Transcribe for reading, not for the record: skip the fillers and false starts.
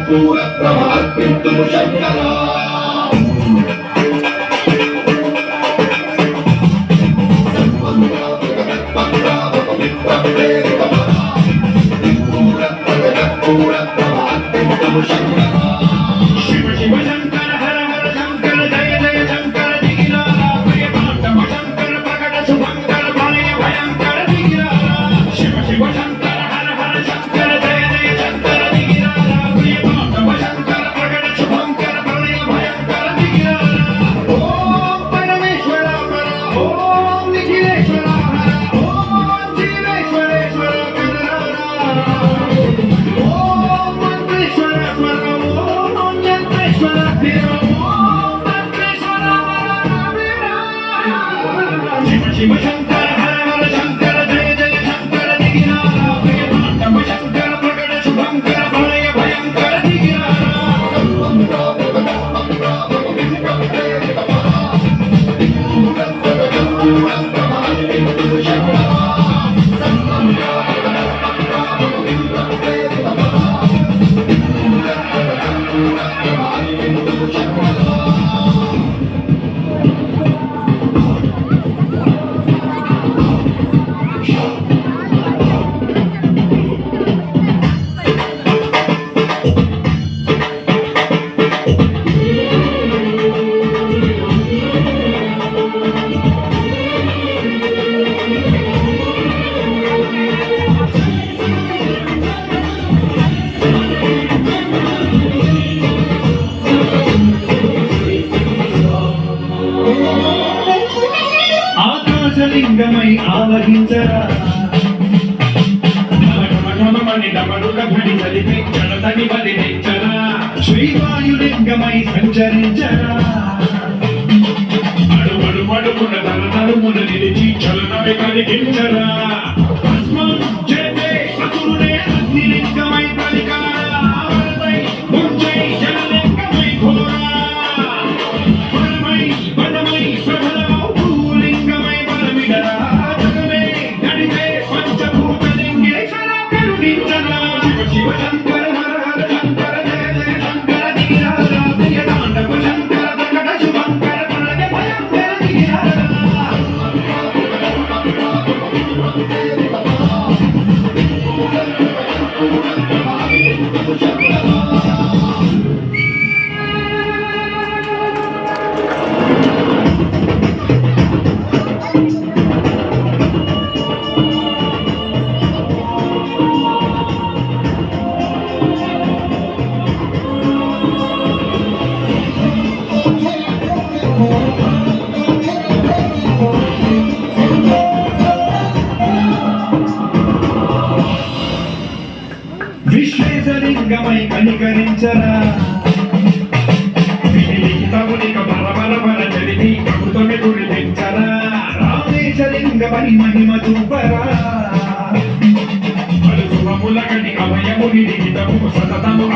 కర్పూరత్వం అర్పింతుము శంకరా శివ శివ శంకర హర హర శంకర జయ జయ శంకర దిగిరాల ప్రియకాంతమ శంకర ప్రకట శుభంకర ప్రళయ భయంకర దిగిరాల శివ శివ శంకర హర హర శంకర జయ జయ శంకర దిగిరాల ప్రియకాంతమ శంకర ప్రకట శుభంకర ప్రళయ భయంకర దిగిరాల ఓం పరమేశ్వర హర ఓం నిఖిలేశ్వర హర ఓం జీవేశ్వరేశ్వర శివ శంకర హర హర శంకర జయ జయ శంకర దిగిరాల ప్రియకాంతమ శంకర ప్రకట శుభంకర ప్రళయ భయంకర దిగిరాల ఆకాశలింగమై ఆవహించరా ఢమఢమఢమని డమరుక ఘడి సలిపి జనతని బలినిచ్చరా శ్రీవాయులింగమై సంచరించరా అడుగడుగడుగున తన తరుమున నిలిచి చలనమే కలిగించరా భస్మం చేసే అసురుడే అగ్నిలింగమై పలికారా వరదై ముంచై జలలింగమై ఘోరా పరమై పదమై ప్రబలమౌ భూలింగమై బలమిడరా జగమే నడిపే పంచభూతలింగేశ్వర కరుణించరా శివ శివ శంకర హర హర శంకర జయ జయ శంకర దిగిరాల ప్రియకాంతమ శంకర ప్రకట శుభంకర ప్రళయ భయంకర దిగిరాల విశ్వేశలింగమై కనికరించరా విలిఖితమునిక బల బల చరితి ప్రభుత్వమే గురితించరా రామేశలింగమై మహిమ చూపరా పలు శుభములకని అభయము నిలిఖితము సతతము